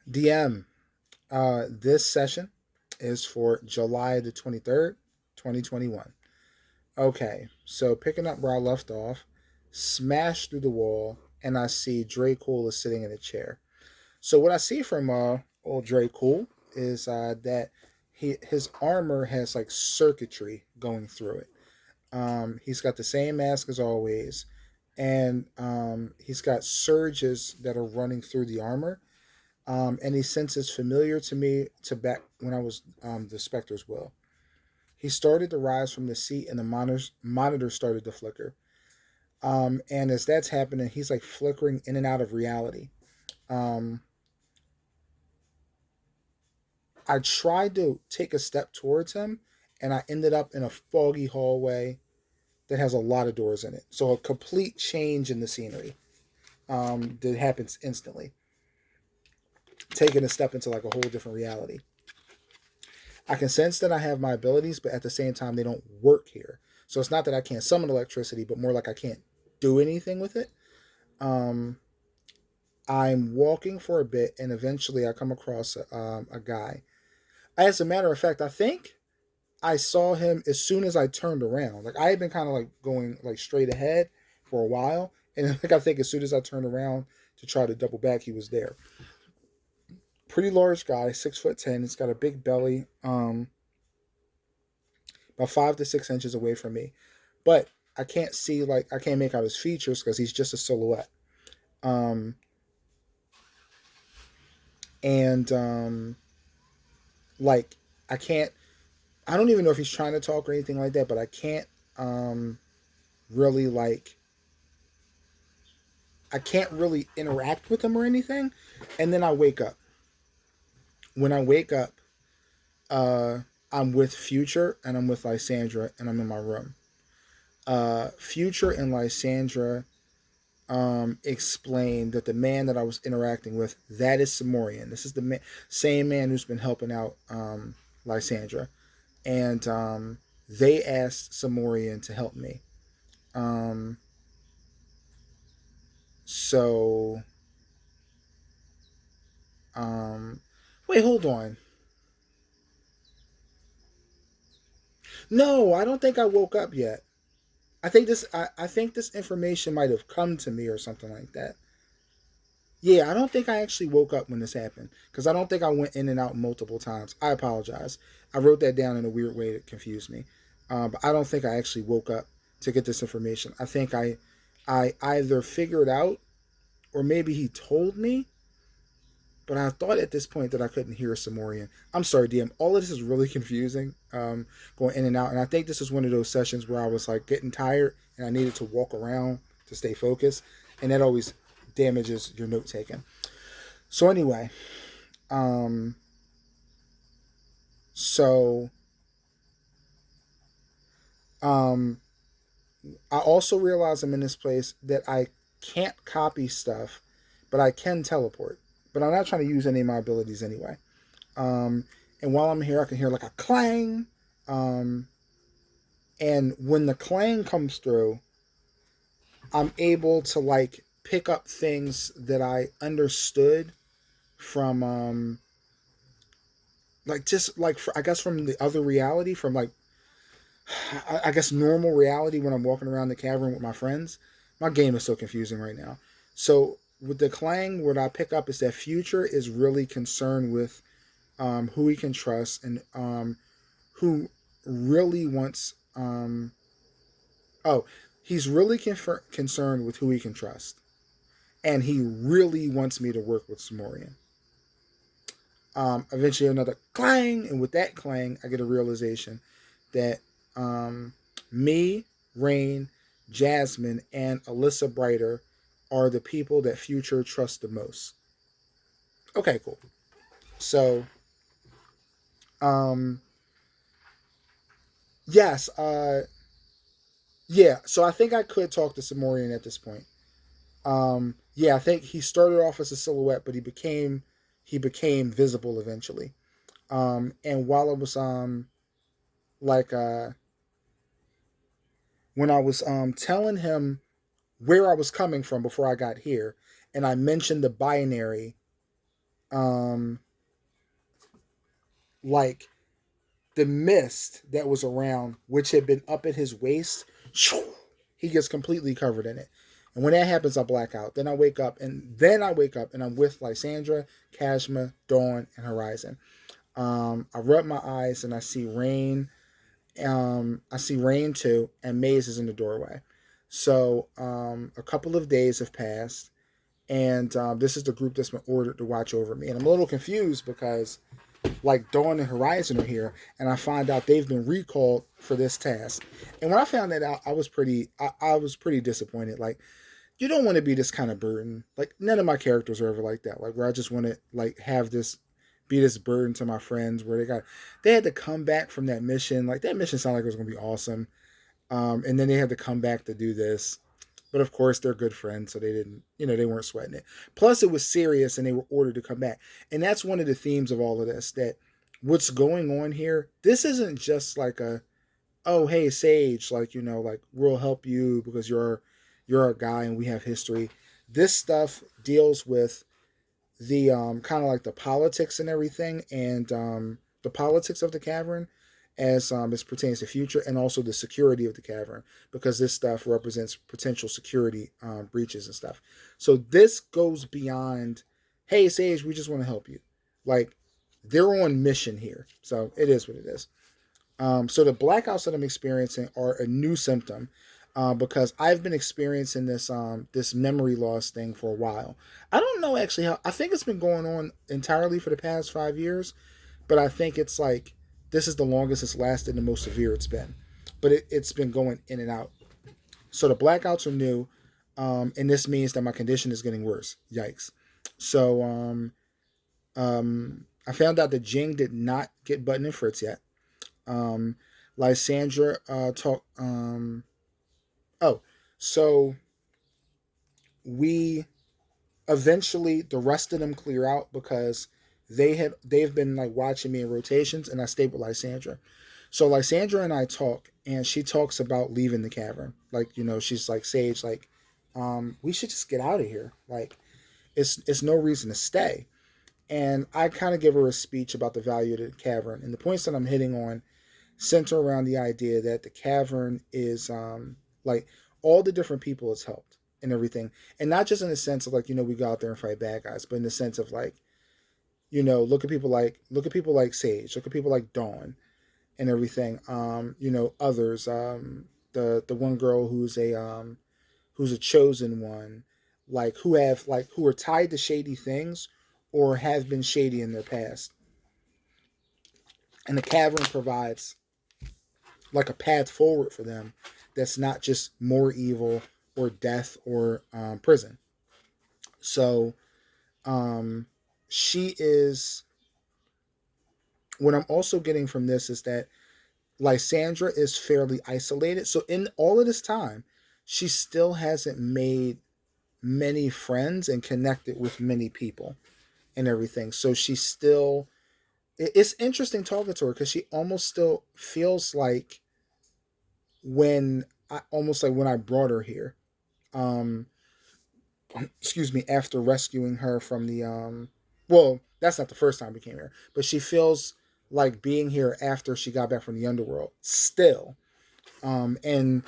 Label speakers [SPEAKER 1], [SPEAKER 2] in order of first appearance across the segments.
[SPEAKER 1] DM. This session is for July the 23rd, 2021. Okay, so picking up where I left off, smash through the wall, and I see Dre Cool is sitting in a chair. So what I see from old Dre Cool is that his armor has like circuitry going through it. He's got the same mask as always, and he's got surges that are running through the armor. And he senses familiar to me to back when I was the Spectre's will. He started to rise from the seat, and the monitor started to flicker. And as that's happening, he's like flickering in and out of reality. Um, I tried to take a step towards him, and I ended up in a foggy hallway that has a lot of doors in it. So a complete change in the scenery that happens instantly, taking a step into like a whole different reality. I can sense that I have my abilities, but at the same time, they don't work here. So it's not that I can't summon electricity, but more like I can't do anything with it. Um, I'm walking for a bit, and eventually I come across a guy. As a matter of fact, I think I saw him as soon as I turned around. Like I had been kind of like going like straight ahead for a while, and like I think as soon as I turned around to try to double back, he was there. Pretty large guy, 6'10". He's got a big belly. About 5 to 6 inches away from me, but I can't see like I can't make out his features because he's just a silhouette. Um, and like I can't. I don't even know if he's trying to talk or anything like that, but I can't um, really like I can't really interact with him or anything. And then I wake up. When I wake up, uh, I'm with Future and I'm with Lysandra and I'm in my room. Future and Lysandra explained that the man that I was interacting with, that is Simorian. This is the same man who's been helping out Lysandra. And they asked Simorian to help me. Um, so, um, wait, hold on. No, I don't think I woke up yet. I think this information might have come to me or something like that. Yeah, I don't think I actually woke up when this happened because I don't think I went in and out multiple times. I apologize. I wrote that down in a weird way that confused me, but I don't think I actually woke up to get this information. I think I either figured out or maybe he told me, but I thought at this point that I couldn't hear Simorian. I'm sorry, DM. All of this is really confusing, going in and out, and I think this is one of those sessions where I was like getting tired and I needed to walk around to stay focused, and that always damages your note taking. So anyway, um, so um, I also realize I'm in this place that I can't copy stuff, but I can teleport. But I'm not trying to use any of my abilities anyway. Um, and while I'm here, I can hear like a clang. Um, and when the clang comes through, I'm able to like pick up things that I understood from like just like I guess from the other reality, from like I guess normal reality when I'm walking around the cavern with my friends. My game is so confusing right now. So with the clang, what I pick up is that Future is really concerned with who he can trust and who really wants. Oh, he's really concerned with who he can trust, and he really wants me to work with Simorian. Eventually, another clang, and with that clang, I get a realization that um, me, Rain, Jasmine, and Alyssa Brighter are the people that Future trusts the most. Okay, cool. So, um, yes, yeah. So I think I could talk to Simorian at this point. Yeah, I think he started off as a silhouette, but he became visible eventually. And while I was like when I was telling him where I was coming from before I got here, and I mentioned the binary um, like the mist that was around, which had been up at his waist, he gets completely covered in it. And when that happens, I black out. Then I wake up and I'm with Lysandra, Kashma, Dawn, and Horizon. I rub my eyes and I see Rain. I see Rain too, and Maze is in the doorway. So a couple of days have passed, and this is the group that's been ordered to watch over me. And I'm a little confused because like Dawn and Horizon are here, and I find out they've been recalled for this task. And when I found that out, I was pretty disappointed. Like, you don't want to be this kind of burden. Like, none of my characters are ever like that. Like, where I just want to like have this be this burden to my friends. Where they had to come back from that mission. Like, that mission sounded like it was gonna be awesome. And then they had to come back to do this. But of course, they're good friends, so they didn't, they weren't sweating it. Plus, it was serious, and they were ordered to come back. And that's one of the themes of all of this. That what's going on here. This isn't just like oh, hey, Sage, like like we'll help you because you're a guy and we have history. This stuff deals with the kind of like the politics and everything, and the politics of the cavern as pertains to future, and also the security of the cavern, because this stuff represents potential security breaches and stuff. So this goes beyond, hey Sage, we just want to help you. Like, they're on mission here, so it is what it is. So the blackouts that I'm experiencing are a new symptom, because I've been experiencing this memory loss thing for a while. I don't know actually how. I think it's been going on entirely for the past 5 years, but I think it's like this is the longest it's lasted, the most severe it's been. But it's been going in and out. So the blackouts are new, and this means that my condition is getting worse. Yikes! So I found out that Jing did not get Button and Fritz yet. Um, Lysandra talk. Oh, so we eventually the rest of them clear out because they've been like watching me in rotations, and I stayed with Lysandra. So Lysandra and I talk, and she talks about leaving the cavern. Like, she's like, Sage, like, we should just get out of here. Like, it's no reason to stay. And I kind of give her a speech about the value of the cavern, and the points that I'm hitting on center around the idea that the cavern is like all the different people it's helped and everything, and not just in the sense of like we go out there and fight bad guys, but in the sense of like look at people like Sage, look at people like Dawn and everything. Others, the one girl who's a chosen one, like who are tied to shady things or have been shady in their past, and the cavern provides like a path forward for them that's not just more evil or death or prison. So um, she is. What I'm also getting from this is that Lysandra is fairly isolated. So in all of this time, she still hasn't made many friends and connected with many people and everything. So she's still. It's interesting talking to her because she almost still feels like when I brought her here. Um, excuse me, after rescuing her from the well, that's not the first time we came here, but she feels like being here after she got back from the underworld still. And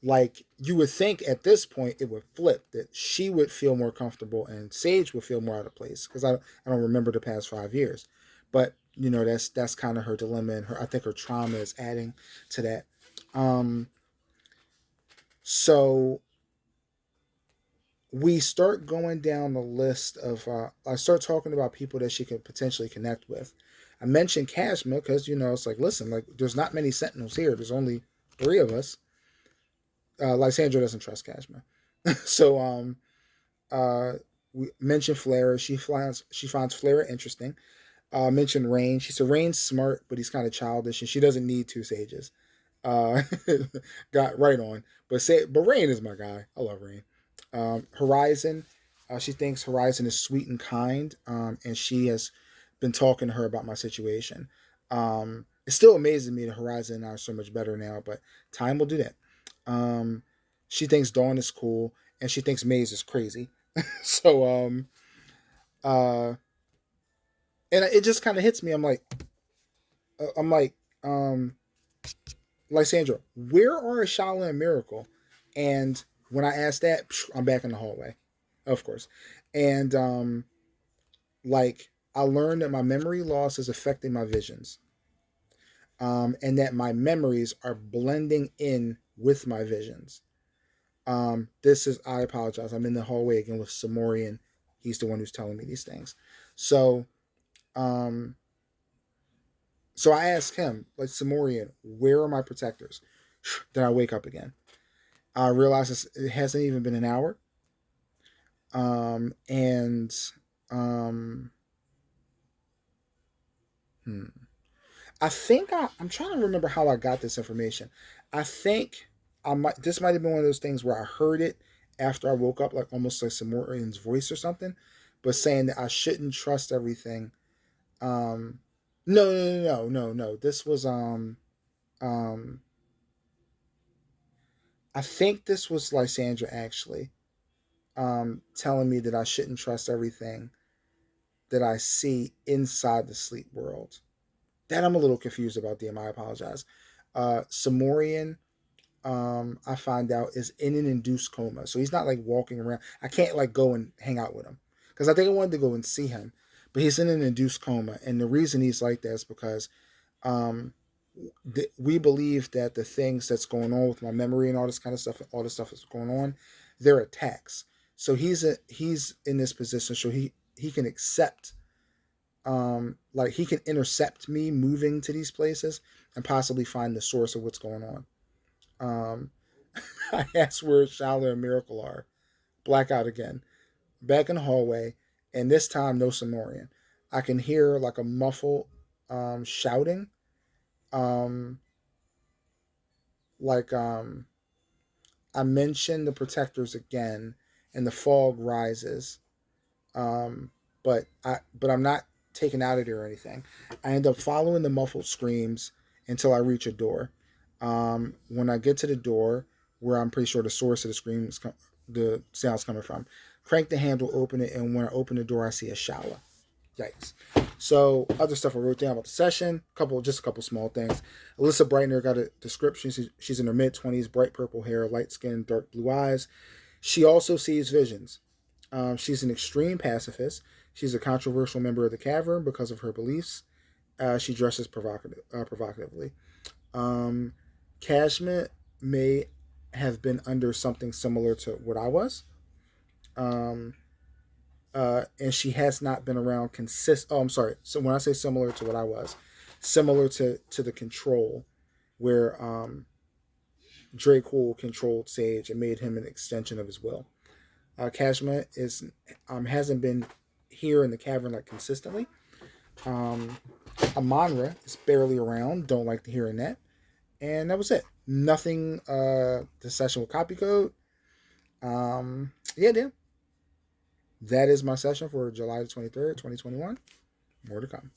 [SPEAKER 1] like you would think at this point it would flip, that she would feel more comfortable and Sage would feel more out of place, because I don't remember the past 5 years. But that's kind of her dilemma, and I think her trauma is adding to that. um so we start going down the list of I start talking about people that she could potentially connect with. I mentioned Kashma because it's like, listen, like there's not many sentinels here, there's only three of us. Lysandra doesn't trust Kashma. So uh we mentioned Flora. She finds Flora interesting. Mentioned Rain. She said Rain's smart, but he's kind of childish, and she doesn't need two sages. Uh, got right on. But Rain is my guy. I love Rain. Horizon. She thinks Horizon is sweet and kind, and she has been talking to her about my situation. It still amazes me that Horizon and I are so much better now, but time will do that. Um, she thinks Dawn is cool, and she thinks Maze is crazy. So uh, And it just kind of hits me. I'm um, like Sandra, where are Ashalla and Miracle? And when I asked that, I'm back in the hallway, of course. And like I learned that my memory loss is affecting my visions, and that my memories are blending in with my visions. This is I apologize. I'm in the hallway again with Simorian. He's the one who's telling me these things. So um, so I asked him, like Simorian, where are my protectors? Then I wake up again. I realize it hasn't even been an hour. And um, hmm. I think I'm trying to remember how I got this information. I think this might have been one of those things where I heard it after I woke up, like almost like Simorian's voice or something, but saying that I shouldn't trust everything. Um, no. This was um, I think this was Lysandra actually telling me that I shouldn't trust everything that I see inside the sleep world. That I'm a little confused about, DM. I apologize. Simorian, I find out, is in an induced coma. So he's not like walking around. I can't like go and hang out with him because I think I wanted to go and see him, but he's in an induced coma. And the reason he's like that is because um, we believe that the things that's going on with my memory and all this stuff that's going on, they're attacks. So he's in this position, so he can accept, like he can intercept me moving to these places and possibly find the source of what's going on. Um, I asked where Shallow and Miracle are. Blackout again. Back in the hallway, and this time no Simorian. I can hear like a muffled shouting. Um, like I mentioned the protectors again, and the fog rises. Um, but I'm not taken out of there or anything. I end up following the muffled screams until I reach a door. When I get to the door, where I'm pretty sure the source of the sounds coming from, crank the handle, open it, and when I open the door, I see Ashalla. Yikes. So other stuff I wrote down about the session, just a couple small things. Alyssa Brightner got a description. She's in her mid-20s, bright purple hair, light skin, dark blue eyes. She also sees visions. She's an extreme pacifist. She's a controversial member of the Cavern because of her beliefs. She dresses provocatively. Um, Kashmir may have been under something similar to what I was. Um, and she has not been around Oh, I'm sorry. So when I say similar to what I was, similar to the control, where Drake Hall controlled Sage and made him an extension of his will. Kashmir hasn't been here in the cavern like consistently. Um, Amanra is barely around. Don't like to hearing that. And that was it. Nothing. The session with copy code. Yeah, Dan. That is my session for July the 23rd, 2021. More to come.